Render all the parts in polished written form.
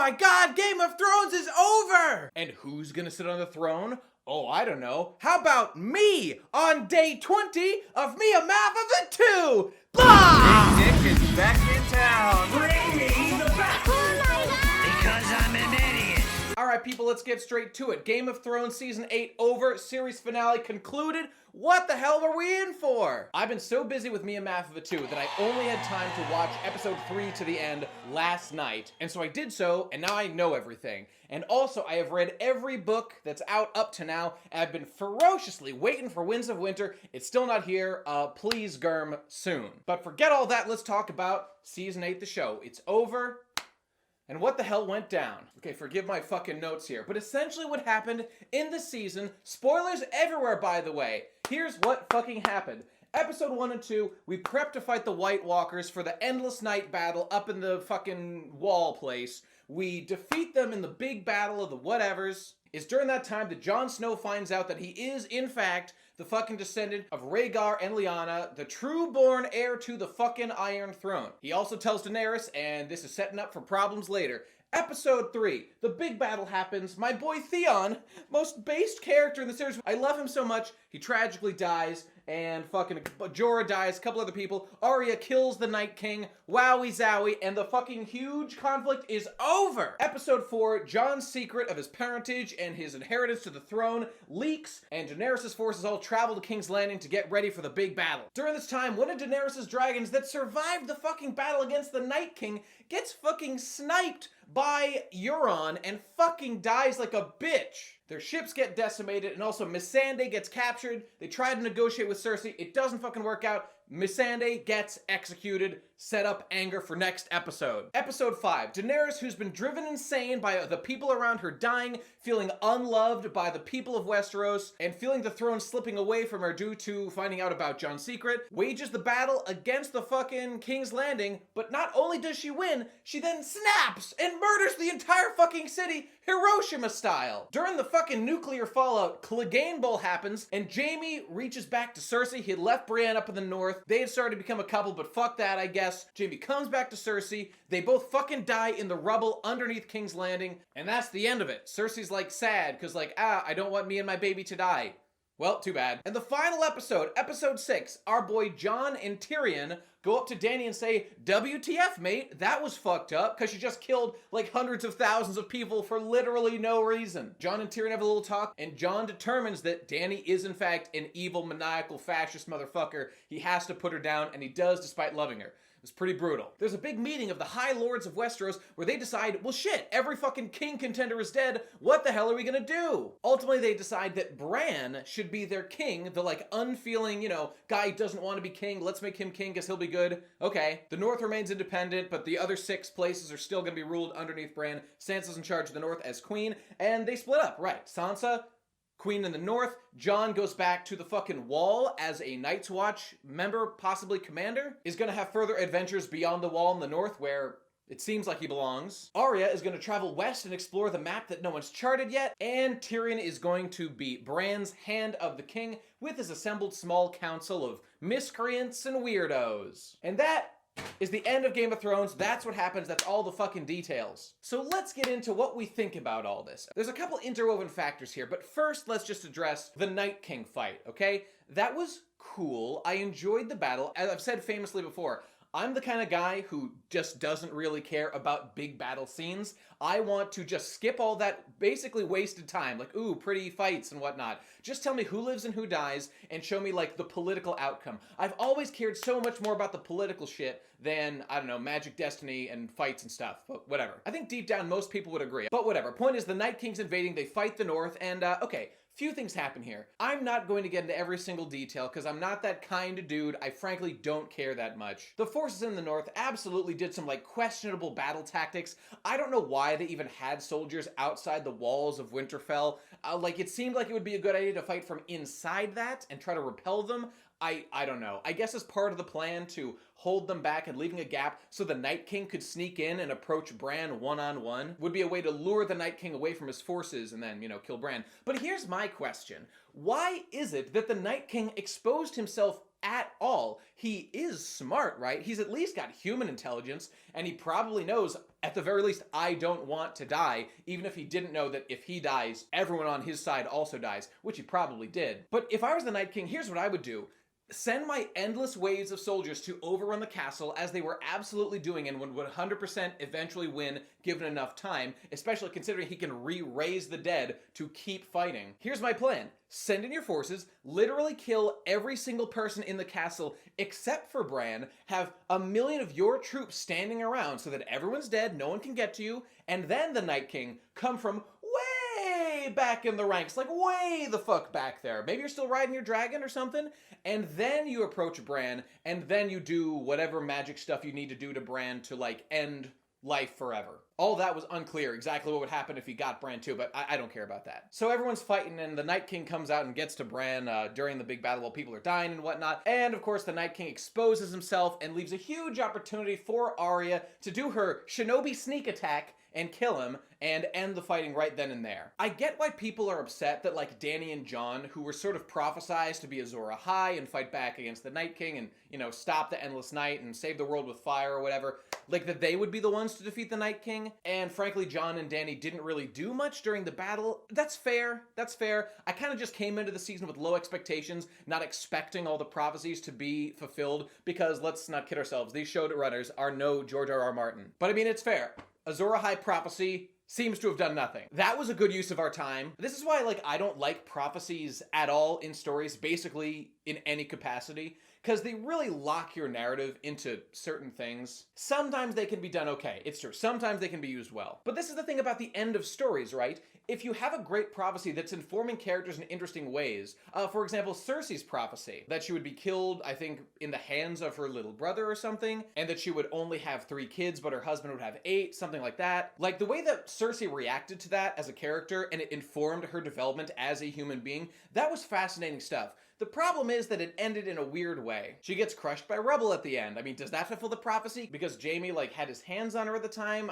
my god, Game of Thrones is over! And who's gonna sit on the throne? Oh, I don't know. How about me on day 20 of MIAMAFV 2? Blah! Big Dick is back in town. Bring me the bat! Because I'm an idiot. Alright people, let's get straight to it. Game of Thrones Season 8 over, series finale concluded. What the hell were we in for? I've been so busy with MIAMAFV 2 that I only had time to watch episode 3 to the end last night. And so I did so, and now I know everything. And also, I have read every book that's out up to now, and I've been ferociously waiting for Winds of Winter. It's still not here. Please, Germ, soon. But forget all that, let's talk about Season 8, the show. It's over. And what the hell went down? Okay, forgive my fucking notes here, but essentially what happened in the season, spoilers everywhere by the way, here's what fucking happened. Episode 1 and 2, we prep to fight the White Walkers for the Endless Night battle up in the fucking wall place. We defeat them in the big battle of the whatevers. It's during that time that Jon Snow finds out that he is, in fact, the fucking descendant of Rhaegar and Lyanna, the true-born heir to the fucking Iron Throne. He also tells Daenerys, and this is setting up for problems later. Episode 3, the big battle happens. My boy Theon, most based character in the series. I love him so much, he tragically dies, and fucking Jorah dies, a couple other people. Arya kills the Night King, wowie zowie, and the fucking huge conflict is over. Episode 4, Jon's secret of his parentage and his inheritance to the throne leaks, and Daenerys' forces all travel to King's Landing to get ready for the big battle. During this time, one of Daenerys' dragons that survived the fucking battle against the Night King gets fucking sniped by Euron and fucking dies like a bitch. Their ships get decimated, and also Missandei gets captured. They try to negotiate with Cersei. It doesn't fucking work out. Missandei gets executed. Set up anger for next episode. Episode 5. Daenerys, who's been driven insane by the people around her dying, feeling unloved by the people of Westeros, and feeling the throne slipping away from her due to finding out about Jon's secret, wages the battle against the fucking King's Landing, but not only does she win, she then snaps and murders the entire fucking city, Hiroshima style. During the fucking nuclear fallout, Clegane Bowl happens, and Jaime reaches back to Cersei. He had left Brienne up in the north. They had started to become a couple, but fuck that, I guess. Jaime comes back to Cersei. They both fucking die in the rubble underneath King's Landing, and that's the end of it. Cersei's like sad, cause like, I don't want me and my baby to die. Well, too bad. And the final episode, episode 6, our boy Jon and Tyrion go up to Dany and say, WTF, mate, that was fucked up, because you just killed like hundreds of thousands of people for literally no reason. Jon and Tyrion have a little talk, and Jon determines that Dany is in fact an evil, maniacal, fascist motherfucker. He has to put her down, and he does despite loving her. It's pretty brutal. There's a big meeting of the High Lords of Westeros where they decide, well shit, every fucking king contender is dead, what the hell are we gonna do? Ultimately they decide that Bran should be their king, the like unfeeling, you know, guy who doesn't want to be king, let's make him king because he'll be good. Okay. The North remains independent, but the other 6 places are still gonna be ruled underneath Bran. Sansa's in charge of the North as queen, and they split up, right. Sansa, queen in the north. Jon goes back to the fucking wall as a Night's Watch member, possibly commander. Is gonna have further adventures beyond the wall in the north where it seems like he belongs. Arya is gonna travel west and explore the map that no one's charted yet. And Tyrion is going to be Bran's Hand of the King with his assembled small council of miscreants and weirdos. And that is the end of Game of Thrones. That's what happens. That's all the fucking details. So let's get into what we think about all this. There's a couple interwoven factors here, but first let's just address the Night King fight, okay? That was cool. I enjoyed the battle. As I've said famously before, I'm the kind of guy who just doesn't really care about big battle scenes. I want to just skip all that basically wasted time, like, ooh, pretty fights and whatnot. Just tell me who lives and who dies and show me, like, the political outcome. I've always cared so much more about the political shit than, I don't know, Magic Destiny and fights and stuff, but whatever. I think deep down most people would agree, but whatever. Point is, the Night King's invading, they fight the North, and, okay. Few things happen here. I'm not going to get into every single detail because I'm not that kind of dude. I frankly don't care that much. The forces in the north absolutely did some like questionable battle tactics. I don't know why they even had soldiers outside the walls of Winterfell. Like it seemed like it would be a good idea to fight from inside that and try to repel them. I don't know. I guess as part of the plan to hold them back and leaving a gap so the Night King could sneak in and approach Bran one-on-one would be a way to lure the Night King away from his forces and then, you know, kill Bran. But here's my question. Why is it that the Night King exposed himself at all. He is smart, right? He's at least got human intelligence, and he probably knows, at the very least, I don't want to die, even if he didn't know that if he dies, everyone on his side also dies, which he probably did. But if I was the Night King, here's what I would do. Send my endless waves of soldiers to overrun the castle, as they were absolutely doing and would 100% eventually win given enough time, especially considering he can re-raise the dead to keep fighting. Here's my plan. Send in your forces, literally kill every single person in the castle except for Bran, have 1 million of your troops standing around so that everyone's dead, no one can get to you, and then the Night King come from way back in the ranks, like way the fuck back there. Maybe you're still riding your dragon or something, and then you approach Bran, and then you do whatever magic stuff you need to do to Bran to, like, end life forever. All that was unclear exactly what would happen if he got Bran too, but I don't care about that. So everyone's fighting, and the Night King comes out and gets to Bran during the big battle while people are dying and whatnot. And of course, the Night King exposes himself and leaves a huge opportunity for Arya to do her shinobi sneak attack and kill him and end the fighting right then and there. I get why people are upset that, like, Dany and Jon, who were sort of prophesized to be Azor Ahai and fight back against the Night King and, you know, stop the Endless Night and save the world with fire or whatever, like, that they would be the ones to defeat the Night King. And frankly, Jon and Dany didn't really do much during the battle. That's fair. That's fair. I kind of just came into the season with low expectations, not expecting all the prophecies to be fulfilled, because let's not kid ourselves, these showrunners are no George R.R. Martin. But I mean, it's fair. Azor Ahai prophecy seems to have done nothing. That was a good use of our time. This is why, like, I don't like prophecies at all in stories, basically in any capacity, because they really lock your narrative into certain things. Sometimes they can be done okay, it's true. Sometimes they can be used well. But this is the thing about the end of stories, right? If you have a great prophecy that's informing characters in interesting ways, for example, Cersei's prophecy, that she would be killed, I think, in the hands of her little brother or something, and that she would only have 3 kids, but her husband would have 8, something like that. Like, the way that Cersei reacted to that as a character, and it informed her development as a human being, that was fascinating stuff. The problem is that it ended in a weird way. She gets crushed by rubble at the end. I mean, does that fulfill the prophecy? Because Jaime, like, had his hands on her at the time?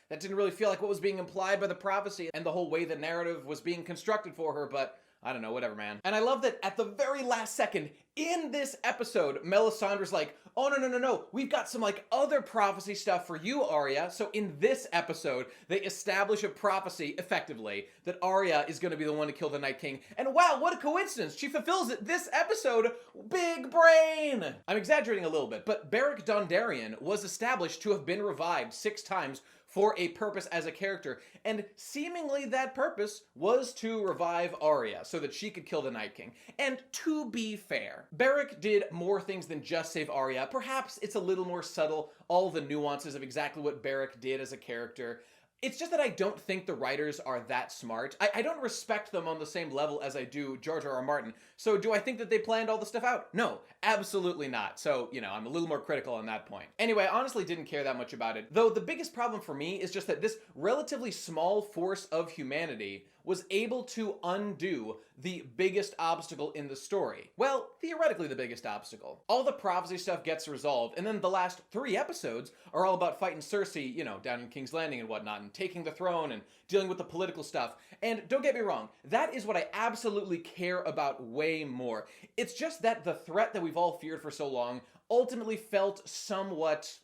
That didn't really feel like what was being implied by the prophecy and the whole way the narrative was being constructed for her, but I don't know, whatever, man. And I love that at the very last second, in this episode, Melisandre's like, oh, no, we've got some, like, other prophecy stuff for you, Arya. So in this episode, they establish a prophecy, effectively, that Arya is going to be the one to kill the Night King. And wow, what a coincidence! She fulfills it this episode! Big brain! I'm exaggerating a little bit, but Beric Dondarrion was established to have been revived 6 times for a purpose as a character, and seemingly that purpose was to revive Arya so that she could kill the Night King. And to be fair, Beric did more things than just save Arya. Perhaps it's a little more subtle, all the nuances of exactly what Beric did as a character. It's just that I don't think the writers are that smart. I don't respect them on the same level as I do George R.R. Martin. So do I think that they planned all the stuff out? No, absolutely not. So, you know, I'm a little more critical on that point. Anyway, I honestly didn't care that much about it. Though the biggest problem for me is just that this relatively small force of humanity was able to undo the biggest obstacle in the story. Well, theoretically the biggest obstacle. All the prophecy stuff gets resolved, and then the last 3 episodes are all about fighting Cersei, you know, down in King's Landing and whatnot, and taking the throne and dealing with the political stuff. And don't get me wrong, that is what I absolutely care about way more. It's just that the threat that we've all feared for so long ultimately felt somewhat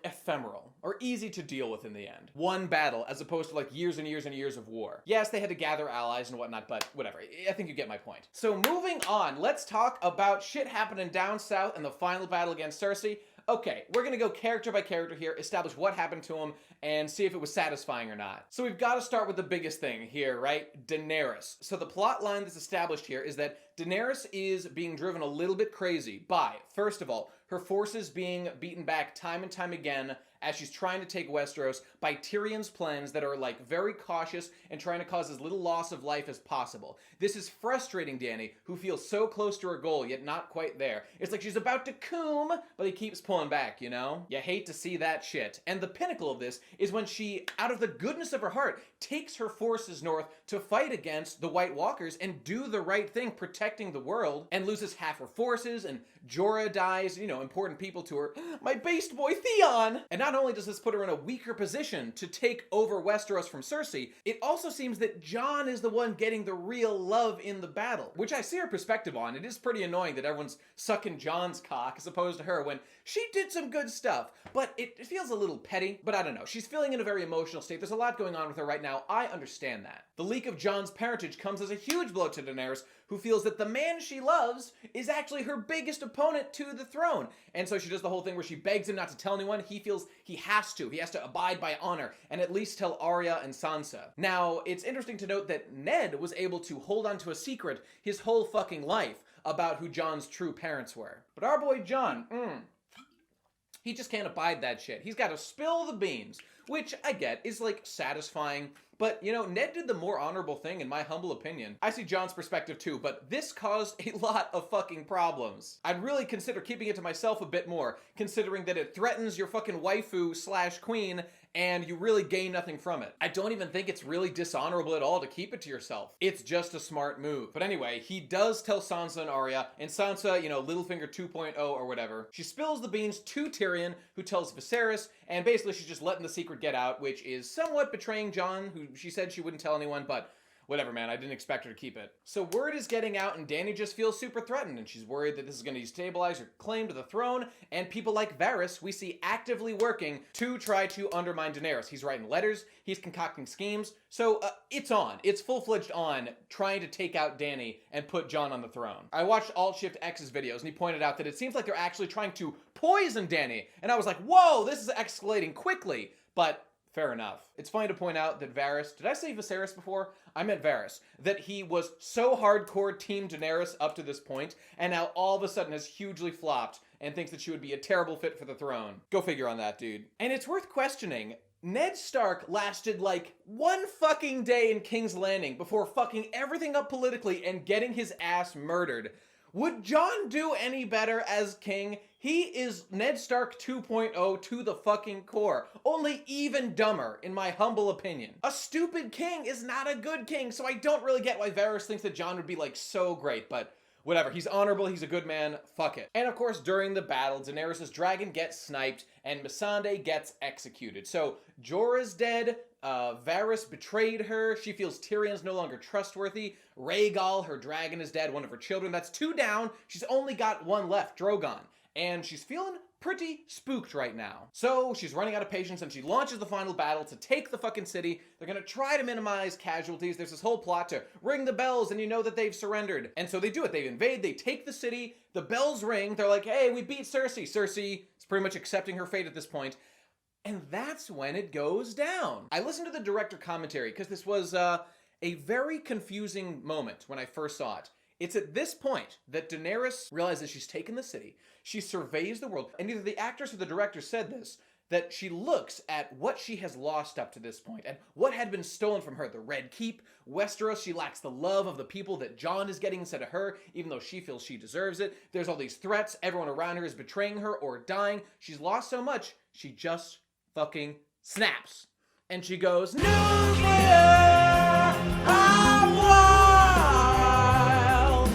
ephemeral, or easy to deal with in the end. One battle, as opposed to like years and years and years of war. Yes, they had to gather allies and whatnot, but whatever. I think you get my point. So moving on, let's talk about shit happening down south and the final battle against Cersei. Okay, we're gonna go character by character here, establish what happened to him, and see if it was satisfying or not. So we've got to start with the biggest thing here, right? Daenerys. So the plot line that's established here is that Daenerys is being driven a little bit crazy by, first of all, her forces being beaten back time and time again as she's trying to take Westeros by Tyrion's plans that are, like, very cautious and trying to cause as little loss of life as possible. This is frustrating Dany, who feels so close to her goal, yet not quite there. It's like she's about to coom, but he keeps pulling back, you know? You hate to see that shit. And the pinnacle of this is when she, out of the goodness of her heart, takes her forces north to fight against the White Walkers and do the right thing, protecting the world, and loses half her forces and Jorah dies, important people to her. My based boy Theon! And not only does this put her in a weaker position to take over Westeros from Cersei, it also seems that Jon is the one getting the real love in the battle, which I see her perspective on. It is pretty annoying that everyone's sucking Jon's cock as opposed to her when she did some good stuff, but it feels a little petty, but I don't know. She's feeling in a very emotional state. There's a lot going on with her right now. I understand that. The leak of Jon's parentage comes as a huge blow to Daenerys, who feels that the man she loves is actually her biggest opponent to the throne. And so she does the whole thing where she begs him not to tell anyone. He feels he has to. He has to abide by honor and at least tell Arya and Sansa. Now, it's interesting to note that Ned was able to hold on to a secret his whole fucking life about who Jon's true parents were. But our boy Jon, he just can't abide that shit. He's got to spill the beans, which I get is like satisfying. But, Ned did the more honorable thing, in my humble opinion. I see Jon's perspective too, but this caused a lot of fucking problems. I'd really consider keeping it to myself a bit more, considering that it threatens your fucking waifu/queen, and you really gain nothing from it. I don't even think it's really dishonorable at all to keep it to yourself. It's just a smart move. But anyway, he does tell Sansa and Arya, and Sansa, Littlefinger 2.0 or whatever. She spills the beans to Tyrion, who tells Viserys, and basically she's just letting the secret get out, which is somewhat betraying Jon, who she said she wouldn't tell anyone, but whatever, man, I didn't expect her to keep it. So word is getting out, and Dany just feels super threatened, and she's worried that this is going to destabilize her claim to the throne, and people like Varys we see actively working to try to undermine Daenerys. He's writing letters, he's concocting schemes, so it's on. It's full-fledged on, trying to take out Dany and put Jon on the throne. I watched Alt-Shift-X's videos, and he pointed out that it seems like they're actually trying to poison Dany, and I was like, whoa, this is escalating quickly, but fair enough. It's funny to point out that Varys, did I say Viserys before? I meant Varys. That he was so hardcore Team Daenerys up to this point, and now all of a sudden has hugely flopped and thinks that she would be a terrible fit for the throne. Go figure on that, dude. And it's worth questioning. Ned Stark lasted like one fucking day in King's Landing before fucking everything up politically and getting his ass murdered. Would Jon do any better as king? He is Ned Stark 2.0 to the fucking core. Only even dumber, in my humble opinion. A stupid king is not a good king, so I don't really get why Varys thinks that Jon would be like so great, but whatever. He's honorable, he's a good man, fuck it. And of course, during the battle, Daenerys' dragon gets sniped, and Missandei gets executed. So, Jorah's dead, Varys betrayed her, she feels Tyrion's no longer trustworthy, Rhaegal, her dragon, is dead, one of her children, that's 2 down, she's only got 1 left, Drogon. And she's feeling pretty spooked right now. So she's running out of patience and she launches the final battle to take the fucking city. They're gonna try to minimize casualties. There's this whole plot to ring the bells and you know that they've surrendered. And so they do it. They invade, they take the city, the bells ring, they're like, hey, we beat Cersei. Cersei is pretty much accepting her fate at this point. And that's when it goes down. I listened to the director commentary because this was a very confusing moment when I first saw it. It's at this point that Daenerys realizes she's taken the city, she surveys the world, and either the actress or the director said this, that she looks at what she has lost up to this point and what had been stolen from her. The Red Keep, Westeros, she lacks the love of the people that Jon is getting instead of her, even though she feels she deserves it. There's all these threats, everyone around her is betraying her or dying. She's lost so much, she just fucking snaps. And she goes,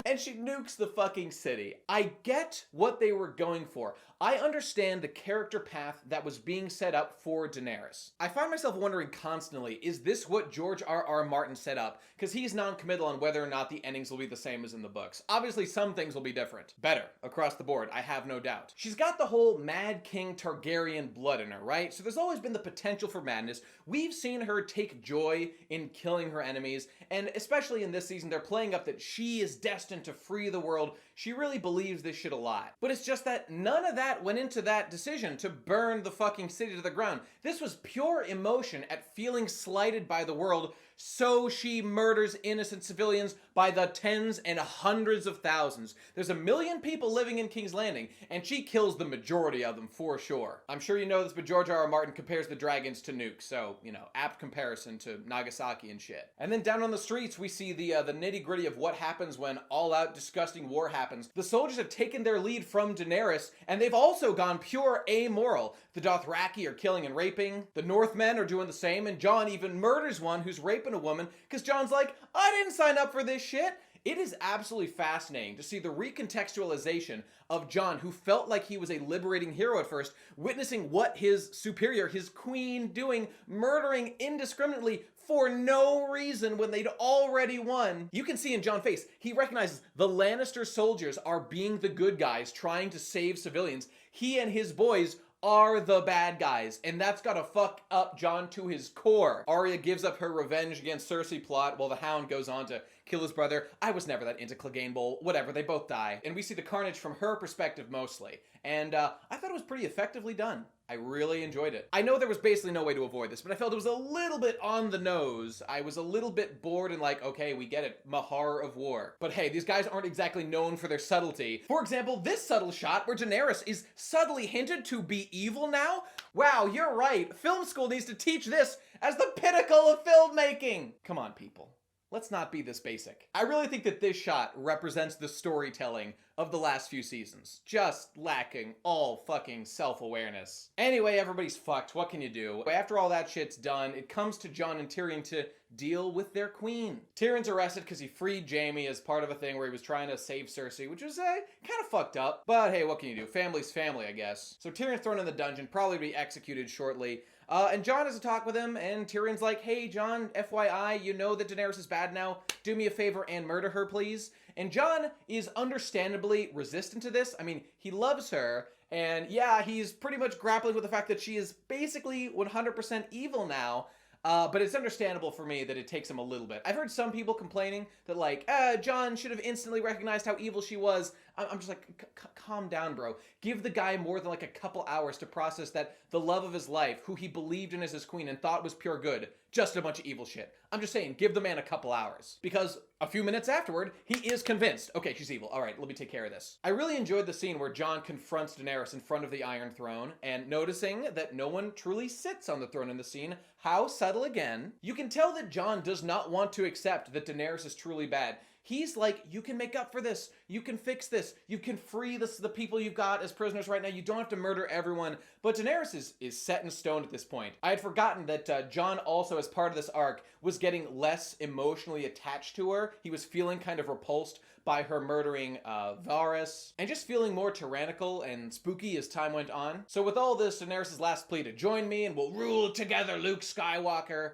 and she nukes the fucking city. I get what they were going for. I understand the character path that was being set up for Daenerys. I find myself wondering constantly, is this what George R.R. Martin set up? Because he's non-committal on whether or not the endings will be the same as in the books. Obviously, some things will be different. Better, across the board, I have no doubt. She's got the whole Mad King Targaryen blood in her, right? So there's always been the potential for madness. We've seen her take joy in killing her enemies, and especially in this season, they're playing up that she is destined to free the world. She really believes this shit a lot. But it's just that none of that went into that decision to burn the fucking city to the ground. This was pure emotion at feeling slighted by the world, so she murders innocent civilians by the tens and hundreds of thousands. There's 1 million people living in King's Landing, and she kills the majority of them for sure. I'm sure you know this, but George R.R. Martin compares the dragons to nukes, so, apt comparison to Nagasaki and shit. And then down on the streets, we see the nitty-gritty of what happens when all-out disgusting war happens. The soldiers have taken their lead from Daenerys, and they've also gone pure amoral. The Dothraki are killing and raping, the Northmen are doing the same, and Jon even murders one who's raping a woman, because Jon's like, I didn't sign up for this shit. It is absolutely fascinating to see the recontextualization of Jon, who felt like he was a liberating hero at first, witnessing what his superior, his queen, doing, murdering indiscriminately for no reason when they'd already won. You can see in Jon's face, he recognizes the Lannister soldiers are being the good guys trying to save civilians. He and his boys are the bad guys, and that's gotta fuck up Jon to his core. Arya gives up her revenge against Cersei plot while the Hound goes on to kill his brother. I was never that into Clegane Bowl. Whatever, they both die. And we see the carnage from her perspective mostly. And I thought it was pretty effectively done. I really enjoyed it. I know there was basically no way to avoid this, but I felt it was a little bit on the nose. I was a little bit bored and like, okay, we get it. Mahar of War. But hey, these guys aren't exactly known for their subtlety. For example, this subtle shot where Daenerys is subtly hinted to be evil now. Wow, you're right. Film school needs to teach this as the pinnacle of filmmaking. Come on, people. Let's not be this basic. I really think that this shot represents the storytelling of the last few seasons. Just lacking all fucking self-awareness. Anyway, everybody's fucked. What can you do? After all that shit's done, it comes to Jon and Tyrion to deal with their queen. Tyrion's arrested because he freed Jaime as part of a thing where he was trying to save Cersei, which was kind of fucked up. But hey, what can you do? Family's family, I guess. So Tyrion's thrown in the dungeon, probably to be executed shortly. And Jon has a talk with him, and Tyrion's like, hey, Jon, FYI, you know that Daenerys is bad now. Do me a favor and murder her, please. And Jon is understandably resistant to this. I mean, he loves her, and yeah, he's pretty much grappling with the fact that she is basically 100% evil now. But it's understandable for me that it takes him a little bit. I've heard some people complaining that like, Jon should have instantly recognized how evil she was. I'm just like, calm down, bro. Give the guy more than like a couple hours to process that the love of his life, who he believed in as his queen and thought was pure good, just a bunch of evil shit. I'm just saying, give the man a couple hours. Because a few minutes afterward, he is convinced. Okay, she's evil. All right, let me take care of this. I really enjoyed the scene where Jon confronts Daenerys in front of the Iron Throne, and noticing that no one truly sits on the throne in the scene, how subtle again. You can tell that Jon does not want to accept that Daenerys is truly bad. He's like, you can make up for this. You can fix this. You can free the people you've got as prisoners right now. You don't have to murder everyone. But Daenerys is set in stone at this point. I had forgotten that Jon also, as part of this arc, was getting less emotionally attached to her. He was feeling kind of repulsed by her murdering Varys, and just feeling more tyrannical and spooky as time went on. So with all this, Daenerys' last plea to join me and we'll rule together, Luke Skywalker,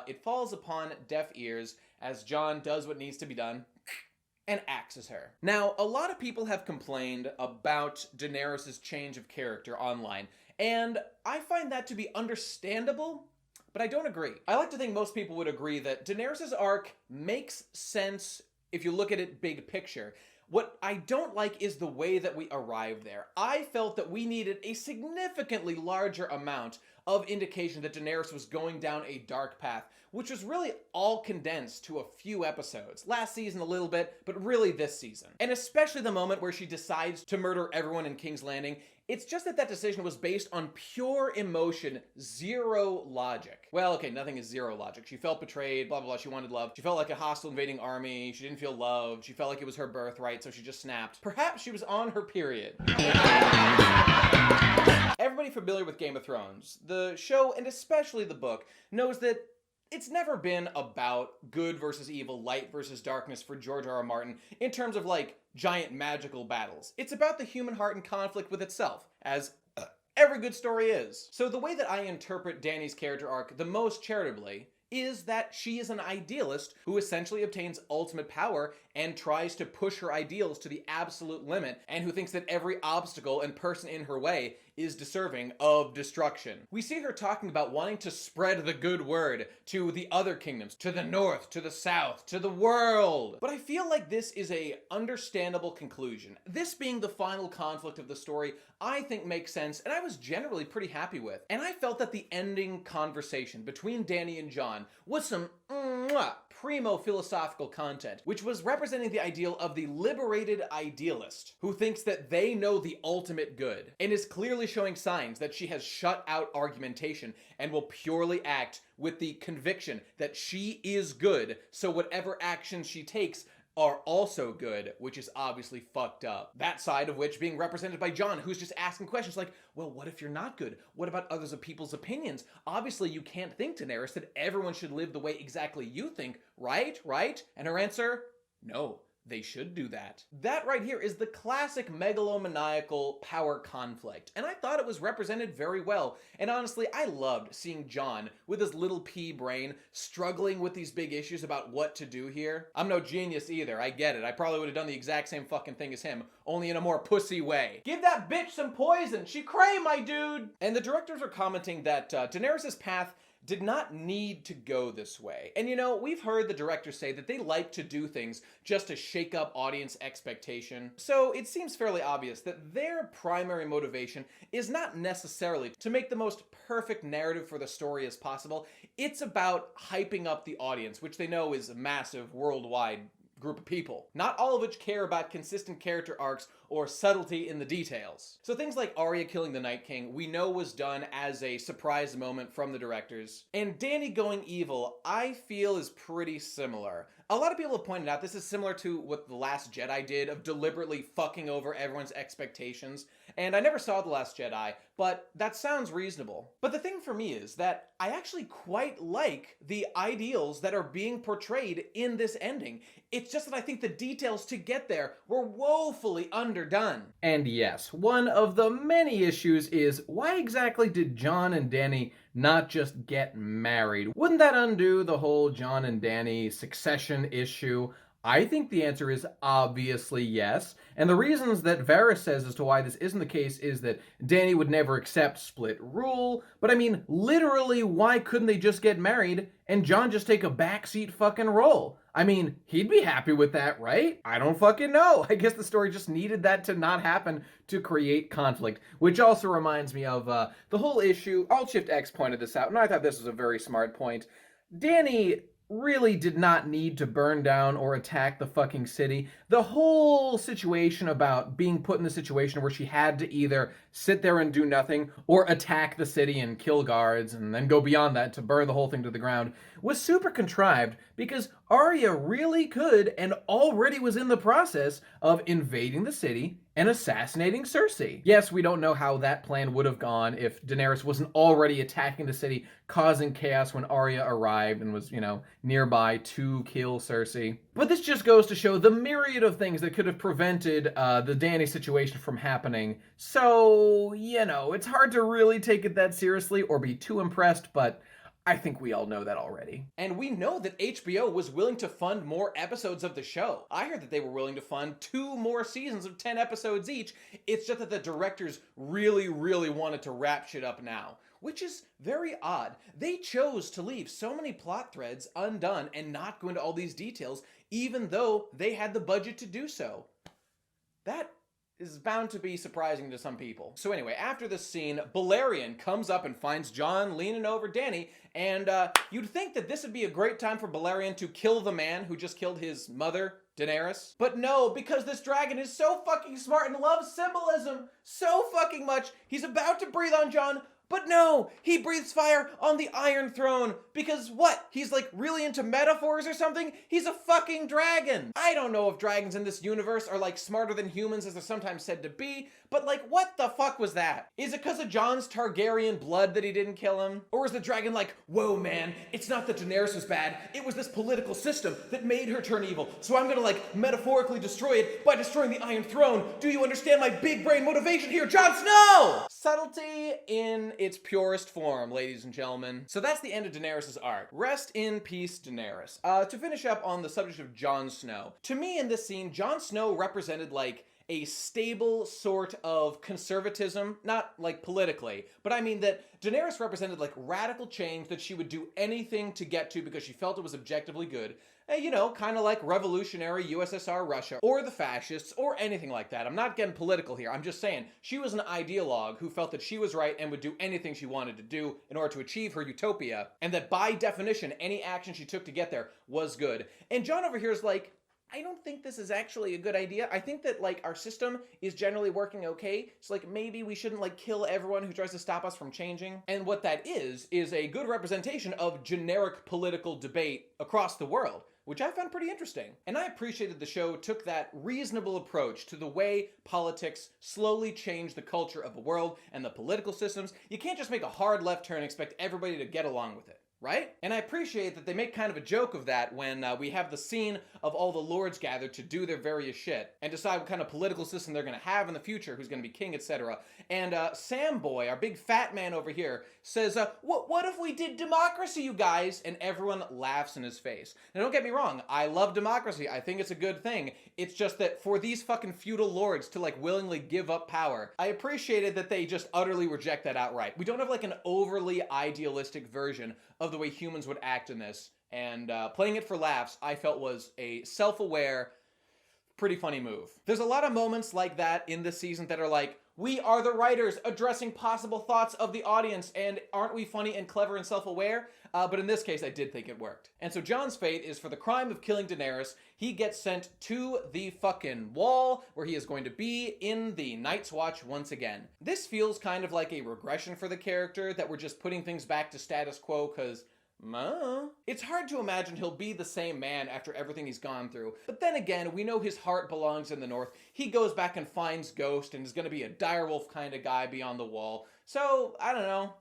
it falls upon deaf ears as Jon does what needs to be done and axes her. Now, a lot of people have complained about Daenerys' change of character online, and I find that to be understandable, but I don't agree. I like to think most people would agree that Daenerys' arc makes sense if you look at it big picture. What I don't like is the way that we arrived there. I felt that we needed a significantly larger amount of indication that Daenerys was going down a dark path, which was really all condensed to a few episodes. Last season a little bit, but really this season. And especially the moment where she decides to murder everyone in King's Landing. It's just that that decision was based on pure emotion, zero logic. Well, okay, nothing is zero logic. She felt betrayed, blah, blah, blah. She wanted love. She felt like a hostile invading army. She didn't feel loved. She felt like it was her birthright, so she just snapped. Perhaps she was on her period. Everybody familiar with Game of Thrones, the show, and especially the book, knows that it's never been about good versus evil, light versus darkness for George R.R. Martin in terms of like giant magical battles. It's about the human heart in conflict with itself, as every good story is. So the way that I interpret Dany's character arc the most charitably is that she is an idealist who essentially obtains ultimate power and tries to push her ideals to the absolute limit, and who thinks that every obstacle and person in her way is deserving of destruction. We see her talking about wanting to spread the good word to the other kingdoms, to the north, to the south, to the world. But I feel like this is a understandable conclusion. This being the final conflict of the story, I think makes sense, and I was generally pretty happy with. And I felt that the ending conversation between Dany and Jon was some primo philosophical content, which was representing the ideal of the liberated idealist who thinks that they know the ultimate good, and is clearly showing signs that she has shut out argumentation and will purely act with the conviction that she is good, so whatever actions she takes are also good, which is obviously fucked up. That side of which being represented by Jon, who's just asking questions like, well, what if you're not good? What about others of people's opinions? Obviously, you can't think, Daenerys, that everyone should live the way exactly you think, right? Right? And her answer, no. they should do that. That right here is the classic megalomaniacal power conflict, and I thought it was represented very well. And honestly, I loved seeing Jon with his little pea brain struggling with these big issues about what to do here. I'm no genius either, I get it. I probably would have done the exact same fucking thing as him, only in a more pussy way. Give that bitch some poison, she cray, my dude! And the directors are commenting that Daenerys' path did not need to go this way. And you know, we've heard the directors say that they like to do things just to shake up audience expectation. So it seems fairly obvious that their primary motivation is not necessarily to make the most perfect narrative for the story as possible. It's about hyping up the audience, which they know is a massive worldwide group of people, not all of which care about consistent character arcs or subtlety in the details. So things like Arya killing the Night King, we know was done as a surprise moment from the directors. And Dany going evil, I feel is pretty similar. A lot of people have pointed out this is similar to what The Last Jedi did, of deliberately fucking over everyone's expectations. And I never saw The Last Jedi, but that sounds reasonable. But the thing for me is that I actually quite like the ideals that are being portrayed in this ending. It's just that I think the details to get there were woefully underdone. And yes, one of the many issues is, why exactly did Jon and Dany not just get married? Wouldn't that undo the whole Jon and Dany succession issue? I think the answer is obviously yes, and the reasons that Varys says as to why this isn't the case is that Dany would never accept split rule, but I mean, literally, why couldn't they just get married and Jon just take a backseat fucking role? I mean, he'd be happy with that, right? I don't fucking know. I guess the story just needed that to not happen to create conflict, which also reminds me of the whole issue. Alt Shift X pointed this out, and I thought this was a very smart point. Dany really did not need to burn down or attack the fucking city. The whole situation about being put in the situation where she had to either sit there and do nothing or attack the city and kill guards and then go beyond that to burn the whole thing to the ground was super contrived, because Arya really could and already was in the process of invading the city and assassinating Cersei. Yes, we don't know how that plan would have gone if Daenerys wasn't already attacking the city, causing chaos when Arya arrived and was, nearby to kill Cersei. But this just goes to show the myriad of things that could have prevented the Dany situation from happening. So, it's hard to really take it that seriously or be too impressed, but I think we all know that already. And we know that HBO was willing to fund more episodes of the show. I heard that they were willing to fund 2 more seasons of 10 episodes each. It's just that the directors really, really wanted to wrap shit up now, which is very odd. They chose to leave so many plot threads undone and not go into all these details, even though they had the budget to do so. That is bound to be surprising to some people. So anyway, after this scene, Balerion comes up and finds Jon leaning over Dany, and you'd think that this would be a great time for Balerion to kill the man who just killed his mother, Daenerys. But no, because this dragon is so fucking smart and loves symbolism so fucking much, he's about to breathe on Jon, but no, he breathes fire on the Iron Throne, because what? He's like really into metaphors or something? He's a fucking dragon. I don't know if dragons in this universe are like smarter than humans as they're sometimes said to be, but like what the fuck was that? Is it because of Jon's Targaryen blood that he didn't kill him? Or is the dragon like, whoa man, it's not that Daenerys was bad, it was this political system that made her turn evil, so I'm gonna like metaphorically destroy it by destroying the Iron Throne. Do you understand my big brain motivation here, Jon Snow? Subtlety in its purest form, ladies and gentlemen. So that's the end of Daenerys' arc. Rest in peace, Daenerys. To finish up on the subject of Jon Snow, to me in this scene, Jon Snow represented like a stable sort of conservatism, not like politically, but I mean that Daenerys represented like radical change that she would do anything to get to because she felt it was objectively good. Kind of like revolutionary USSR Russia, or the fascists, or anything like that. I'm not getting political here. I'm just saying, she was an ideologue who felt that she was right and would do anything she wanted to do in order to achieve her utopia, and that by definition, any action she took to get there was good. And Jon over here is like, I don't think this is actually a good idea. I think that, like, our system is generally working okay, so, like, maybe we shouldn't, like, kill everyone who tries to stop us from changing. And what that is a good representation of generic political debate across the world, which I found pretty interesting. And I appreciated the show took that reasonable approach to the way politics slowly change the culture of the world and the political systems. You can't just make a hard left turn and expect everybody to get along with it. right? And I appreciate that they make kind of a joke of that when we have the scene of all the lords gathered to do their various shit and decide what kind of political system they're going to have in the future, who's going to be king, etc. And Sam Boy, our big fat man over here, says, what if we did democracy, you guys? And everyone laughs in his face. Now, don't get me wrong. I love democracy. I think it's a good thing. It's just that for these fucking feudal lords to, like, willingly give up power, I appreciated that they just utterly reject that outright. We don't have, like, an overly idealistic version of the way humans would act in this. And playing it for laughs, I felt was a self-aware, pretty funny move. There's a lot of moments like that in this season that are like, we are the writers addressing possible thoughts of the audience, and aren't we funny and clever and self-aware? But in this case, I did think it worked. And so Jon's fate is for the crime of killing Daenerys. He gets sent to the fucking wall, where he is going to be in the Night's Watch once again. This feels kind of like a regression for the character, that we're just putting things back to status quo, because it's hard to imagine he'll be the same man after everything he's gone through. But then again, we know his heart belongs in the North. He goes back and finds Ghost and is going to be a direwolf kind of guy beyond the wall. So, I don't know.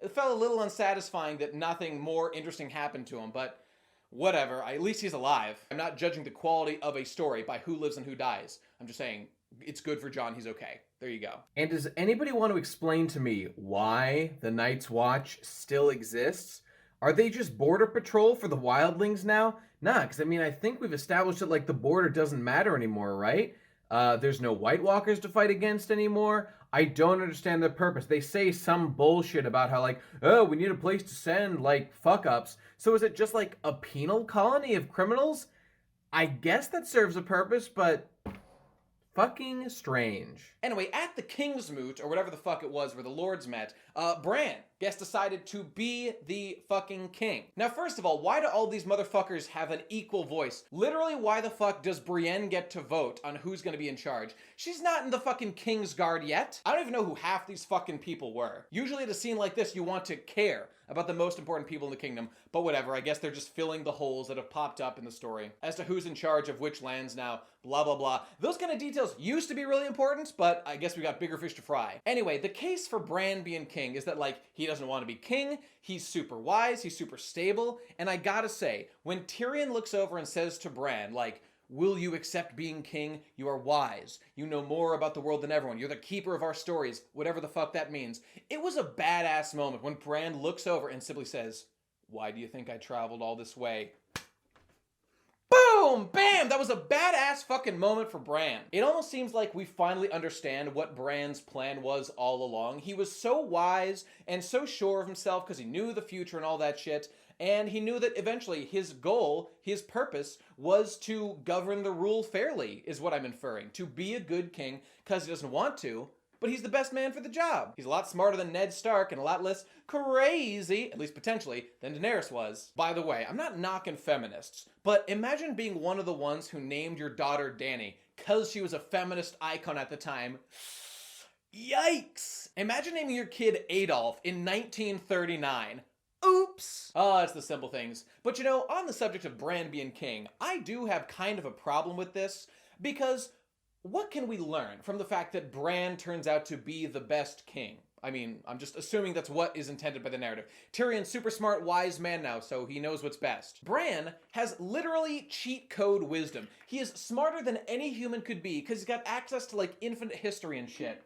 It felt a little unsatisfying that nothing more interesting happened to him, but whatever. At least he's alive. I'm not judging the quality of a story by who lives and who dies. I'm just saying, it's good for Jon. He's okay. There you go. And does anybody want to explain to me why the Night's Watch still exists? Are they just border patrol for the wildlings now? Nah, because I mean, I think we've established that, like, the border doesn't matter anymore, right? There's no White Walkers to fight against anymore. I don't understand their purpose. They say some bullshit about how, like, oh, we need a place to send, like, fuck-ups. So is it just, like, a penal colony of criminals? I guess that serves a purpose, but fucking strange. Anyway, at the King's Moot, or whatever the fuck it was where the lords met, Bran gets decided to be the fucking king. Now, first of all, why do all these motherfuckers have an equal voice? Literally, why the fuck does Brienne get to vote on who's gonna be in charge? She's not in the fucking King's Guard yet. I don't even know who half these fucking people were. Usually at a scene like this, you want to care about the most important people in the kingdom, but whatever, I guess they're just filling the holes that have popped up in the story. As to who's in charge of which lands now, blah, blah, blah. Those kind of details used to be really important, but I guess we got bigger fish to fry. Anyway, the case for Bran being king is that, like, he doesn't want to be king, he's super wise, he's super stable, and I gotta say, when Tyrion looks over and says to Bran, like, will you accept being king? You are wise. You know more about the world than everyone. You're the keeper of our stories, whatever the fuck that means. It was a badass moment when Bran looks over and simply says, why do you think I traveled all this way? Boom! Bam! That was a badass fucking moment for Bran. It almost seems like we finally understand what Bran's plan was all along. He was so wise and so sure of himself because he knew the future and all that shit. And he knew that eventually his goal, his purpose, was to govern the rule fairly, is what I'm inferring. To be a good king, because he doesn't want to, but he's the best man for the job. He's a lot smarter than Ned Stark and a lot less crazy, at least potentially, than Daenerys was. By the way, I'm not knocking feminists, but imagine being one of the ones who named your daughter Dany, because she was a feminist icon at the time. Yikes! Imagine naming your kid Adolf in 1939. Oops! Oh, it's the simple things. But you know, on the subject of Bran being king, I do have kind of a problem with this, because what can we learn from the fact that Bran turns out to be the best king? I mean, I'm just assuming that's what is intended by the narrative. Tyrion's super smart, wise man now, so he knows what's best. Bran has literally cheat code wisdom. He is smarter than any human could be, because he's got access to, like, infinite history and shit.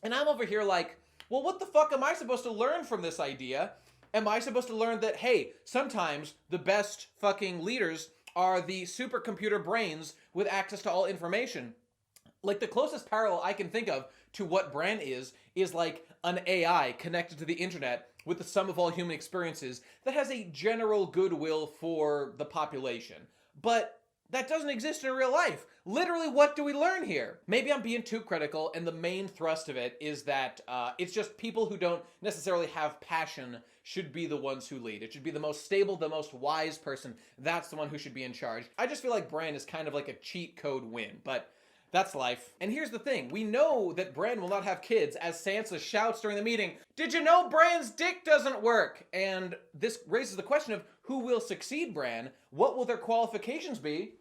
And I'm over here like, well, what the fuck am I supposed to learn from this idea? Am I supposed to learn that, hey, sometimes the best fucking leaders are the supercomputer brains with access to all information? Like, the closest parallel I can think of to what Bran is like an AI connected to the internet with the sum of all human experiences that has a general goodwill for the population. But that doesn't exist in real life. Literally, what do we learn here? Maybe I'm being too critical, and the main thrust of it is that it's just people who don't necessarily have passion should be the ones who lead. It should be the most stable, the most wise person. That's the one who should be in charge. I just feel like Bran is kind of like a cheat code win, but that's life. And here's the thing. We know that Bran will not have kids, as Sansa shouts during the meeting, "Did you know Bran's dick doesn't work?" And this raises the question of who will succeed Bran, what will their qualifications be,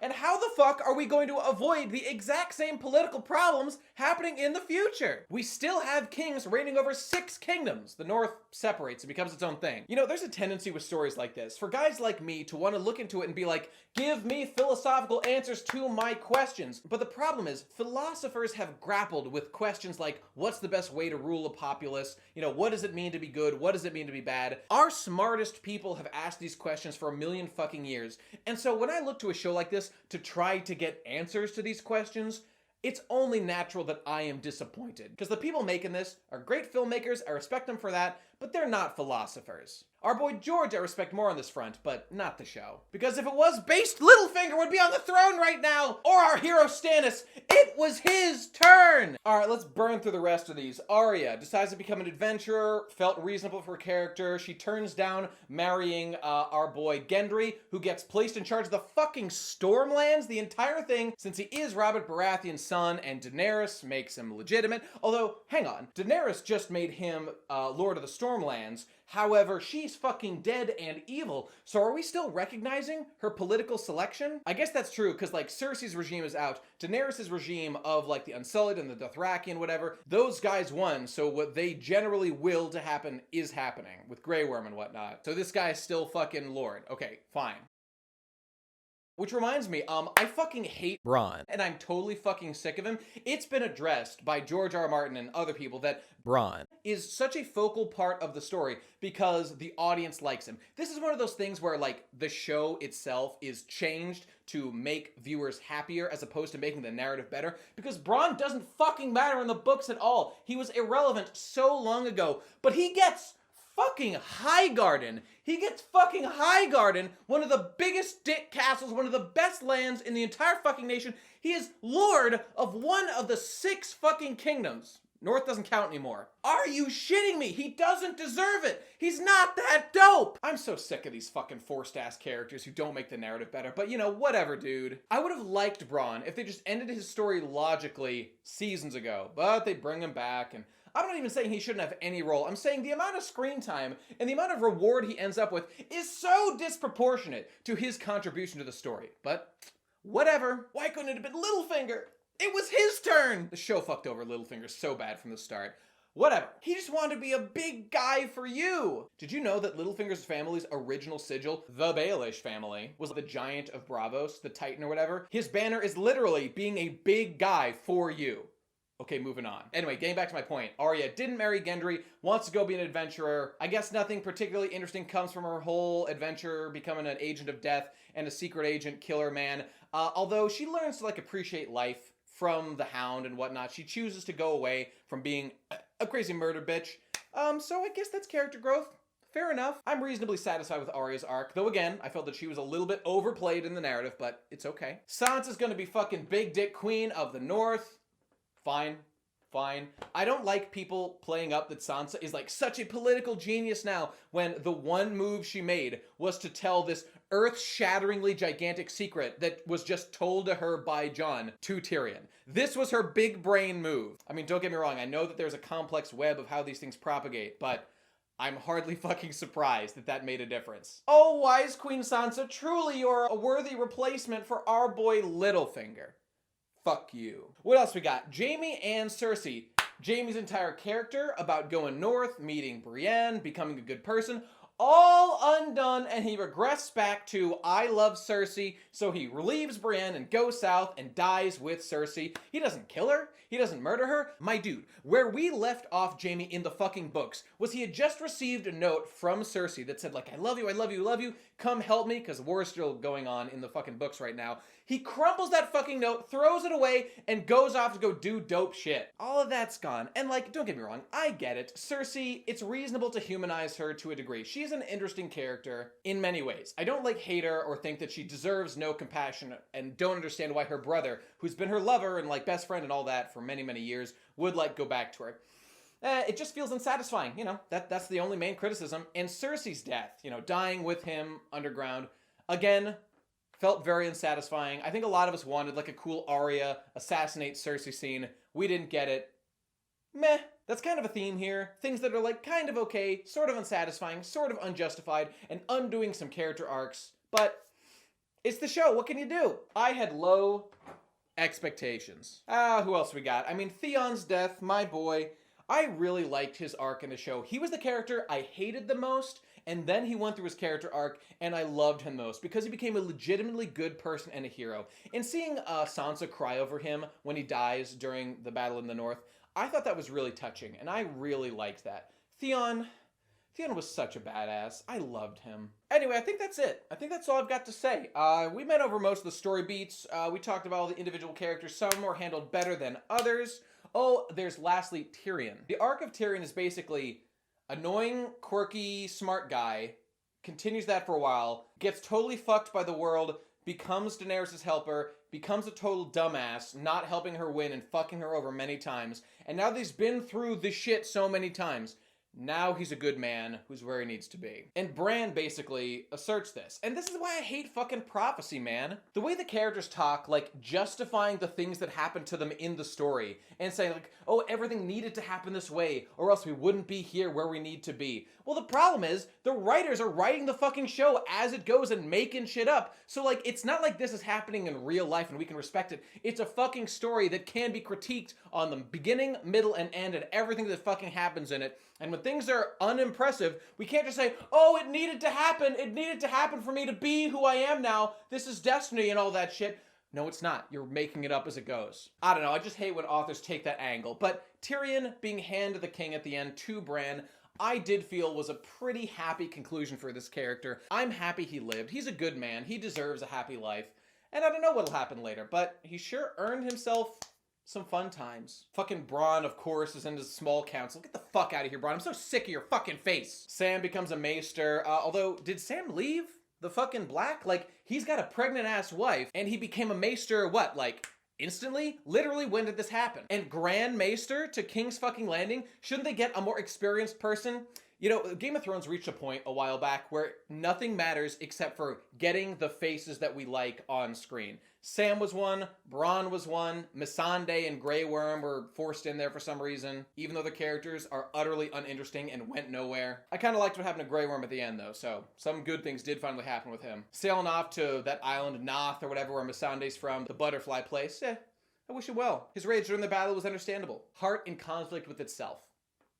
And how the fuck are we going to avoid the exact same political problems happening in the future? We still have kings reigning over 6 kingdoms. The North separates and becomes its own thing. You know, there's a tendency with stories like this for guys like me to want to look into it and be like, give me philosophical answers to my questions. But the problem is, philosophers have grappled with questions like, what's the best way to rule a populace? You know, what does it mean to be good? What does it mean to be bad? Our smartest people have asked these questions for a million fucking years. And so when I look to a show like this to try to get answers to these questions, it's only natural that I am disappointed. Because the people making this are great filmmakers, I respect them for that, but they're not philosophers. Our boy George I respect more on this front, but not the show. Because if it was based, Littlefinger would be on the throne right now! Or our hero Stannis! It was his turn! Alright, let's burn through the rest of these. Arya decides to become an adventurer, felt reasonable for her character. She turns down marrying our boy Gendry, who gets placed in charge of the fucking Stormlands, the entire thing, since he is Robert Baratheon's son, and Daenerys makes him legitimate. Although, hang on, Daenerys just made him Lord of the Stormlands. However, she's fucking dead and evil, so are we still recognizing her political selection? I guess that's true, because, like, Cersei's regime is out. Daenerys' regime of, like, the Unsullied and the Dothraki and whatever, those guys won, so what they generally will to happen is happening, with Grey Worm and whatnot. So this guy is still fucking Lord. Okay, fine. Which reminds me, I fucking hate Bronn, and I'm totally fucking sick of him. It's been addressed by George R. R. Martin and other people that Bronn is such a focal part of the story because the audience likes him. This is one of those things where, like, the show itself is changed to make viewers happier as opposed to making the narrative better, because Bronn doesn't fucking matter in the books at all. He was irrelevant so long ago, but he gets fucking Highgarden. He gets fucking Highgarden, one of the biggest dick castles, one of the best lands in the entire fucking nation. He is lord of one of the 6 fucking kingdoms. North doesn't count anymore. Are you shitting me? He doesn't deserve it. He's not that dope. I'm so sick of these fucking forced-ass characters who don't make the narrative better, but you know, whatever, dude. I would have liked Bronn if they just ended his story logically seasons ago, but they bring him back, and I'm not even saying he shouldn't have any role. I'm saying the amount of screen time and the amount of reward he ends up with is so disproportionate to his contribution to the story. But whatever. Why couldn't it have been Littlefinger? It was his turn! The show fucked over Littlefinger so bad from the start. Whatever. He just wanted to be a big guy for you. Did you know that Littlefinger's family's original sigil, the Baelish family, was the Giant of Braavos, the Titan or whatever? His banner is literally being a big guy for you. Okay, moving on. Anyway, getting back to my point. Arya didn't marry Gendry, wants to go be an adventurer. I guess nothing particularly interesting comes from her whole adventure, becoming an agent of death and a secret agent killer man. Although she learns to, like, appreciate life from the Hound and whatnot. She chooses to go away from being a crazy murder bitch. So I guess that's character growth. Fair enough. I'm reasonably satisfied with Arya's arc, though again, I felt that she was a little bit overplayed in the narrative, but it's okay. Sansa's gonna be fucking big dick queen of the North. Fine. I don't like people playing up that Sansa is like such a political genius now when the one move she made was to tell this earth-shatteringly gigantic secret that was just told to her by Jon to Tyrion. This was her big brain move. I mean, don't get me wrong, I know that there's a complex web of how these things propagate, but I'm hardly fucking surprised that that made a difference. Oh, wise Queen Sansa, truly you're a worthy replacement for our boy Littlefinger. Fuck you. What else we got? Jaime and Cersei. Jaime's entire character about going north, meeting Brienne, becoming a good person, all undone, and he regrets back to I love Cersei, so he leaves Brienne and goes south and dies with Cersei. He doesn't kill her. He doesn't murder her. My dude, where we left off Jaime in the fucking books was he had just received a note from Cersei that said, like, I love you, I love you, I love you, come help me, because war is still going on in the fucking books right now. He crumples that fucking note, throws it away, and goes off to go do dope shit. All of that's gone. And, like, don't get me wrong, I get it. Cersei, it's reasonable to humanize her to a degree. She's an interesting character in many ways. I don't, like, hate her or think that she deserves no compassion and don't understand why her brother, who's been her lover and, like, best friend and all that for many, many years, would, like, go back to her. It just feels unsatisfying, you know, that's the only main criticism. And Cersei's death, you know, dying with him underground, again, felt very unsatisfying. I think a lot of us wanted, like, a cool Arya assassinate Cersei scene. We didn't get it. Meh. That's kind of a theme here. Things that are, like, kind of okay, sort of unsatisfying, sort of unjustified, and undoing some character arcs. But It's the show. What can you do? I had low expectations. Who else we got? I mean, Theon's death, my boy. I really liked his arc in the show. He was the character I hated the most, and then he went through his character arc, and I loved him most because he became a legitimately good person and a hero. And seeing Sansa cry over him when he dies during the battle in the North, I thought that was really touching, and I really liked that. Theon was such a badass. I loved him. Anyway, I think that's it. I think that's all I've got to say. We went over most of the story beats. We talked about all the individual characters. Some were handled better than others. Oh, there's lastly Tyrion. The arc of Tyrion is basically annoying, quirky, smart guy, continues that for a while, gets totally fucked by the world, becomes Daenerys' helper, becomes a total dumbass, not helping her win and fucking her over many times, and now that he's been through this shit so many times, now he's a good man who's where he needs to be. And Bran basically asserts this. And this is why I hate fucking Prophecy, man. The way the characters talk, like justifying the things that happen to them in the story and saying like, oh, everything needed to happen this way or else we wouldn't be here where we need to be. Well, the problem is the writers are writing the fucking show as it goes and making shit up. So like, it's not like this is happening in real life and we can respect it. It's a fucking story that can be critiqued on the beginning, middle, and end and everything that fucking happens in it. And when things are unimpressive, we can't just say, oh, it needed to happen. It needed to happen for me to be who I am now. This is destiny and all that shit. No, it's not. You're making it up as it goes. I don't know. I just hate when authors take that angle. But Tyrion being Hand of the King at the end to Bran, I did feel was a pretty happy conclusion for this character. I'm happy he lived. He's a good man. He deserves a happy life. And I don't know what'll happen later, but he sure earned himself some fun times. Fucking Bronn, of course, is in his small council. Get the fuck out of here, Bronn. I'm so sick of your fucking face. Sam becomes a maester. Although, did Sam leave the fucking Black? Like, he's got a pregnant-ass wife, and he became a maester, what, like, instantly? Literally, when did this happen? And Grand Maester to King's fucking Landing? Shouldn't they get a more experienced person? You know, Game of Thrones reached a point a while back where nothing matters except for getting the faces that we like on screen. Sam was one, Bronn was one, Missandei and Grey Worm were forced in there for some reason, even though the characters are utterly uninteresting and went nowhere. I kind of liked what happened to Grey Worm at the end, though, so some good things did finally happen with him. Sailing off to that island Noth or whatever where Missandei's from, the butterfly place, I wish it well. His rage during the battle was understandable. Heart in conflict with itself.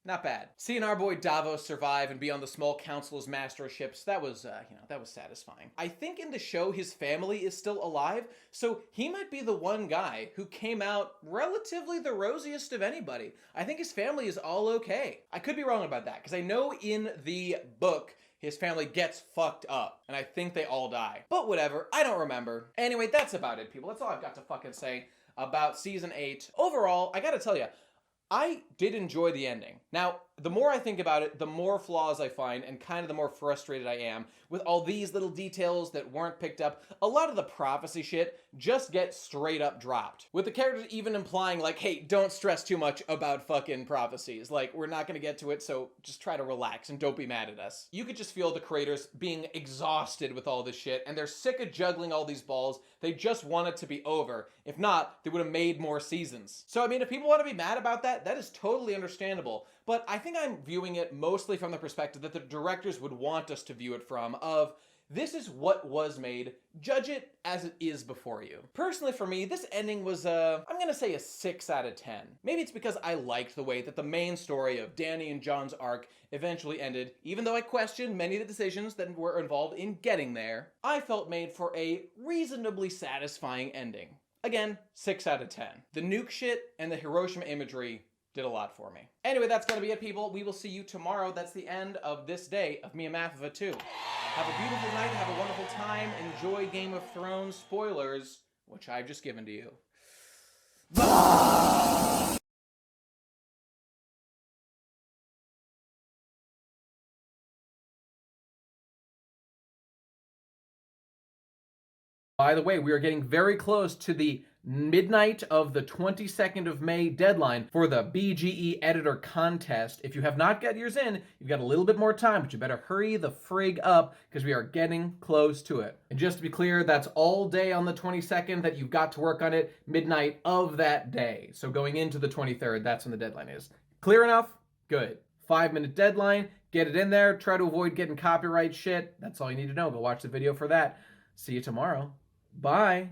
Not bad. Seeing our boy Davos survive and be on the small council as master of ships, that was, that was satisfying. I think in the show his family is still alive, so he might be the one guy who came out relatively the rosiest of anybody. I think his family is all okay. I could be wrong about that, because I know in the book his family gets fucked up, and I think they all die. But whatever, I don't remember. Anyway, that's about it, people. That's all I've got to fucking say about Season 8. Overall, I gotta tell you, I did enjoy the ending. Now, the more I think about it, the more flaws I find and kind of the more frustrated I am with all these little details that weren't picked up. A lot of the prophecy shit just gets straight up dropped. With the characters even implying like, hey, don't stress too much about fucking prophecies. Like, we're not gonna get to it, so just try to relax and don't be mad at us. You could just feel the creators being exhausted with all this shit and they're sick of juggling all these balls. They just want it to be over. If not, they would have made more seasons. So, I mean, if people want to be mad about that, that is totally understandable. But I think I'm viewing it mostly from the perspective that the directors would want us to view it from, of this is what was made, judge it as it is before you. Personally for me, this ending was I'm gonna say a 6 out of 10. Maybe it's because I liked the way that the main story of Dany and Jon's arc eventually ended, even though I questioned many of the decisions that were involved in getting there. I felt made for a reasonably satisfying ending. Again, 6 out of 10. The nuke shit and the Hiroshima imagery did a lot for me. Anyway, that's gonna be it, people. We will see you tomorrow. That's the end of this day of MIAMAFV 2. Have a beautiful night, have a wonderful time, enjoy Game of Thrones spoilers, which I've just given to you. By the way, we are getting very close to the midnight of the 22nd of May deadline for the BGE editor contest. If you have not got yours in, you've got a little bit more time, but you better hurry the frig up because we are getting close to it. And just to be clear, that's all day on the 22nd that you've got to work on it, midnight of that day. So going into the 23rd, that's when the deadline is. Clear enough? Good. 5-minute deadline, get it in there, try to avoid getting copyright shit. That's all you need to know. Go watch the video for that. See you tomorrow. Bye.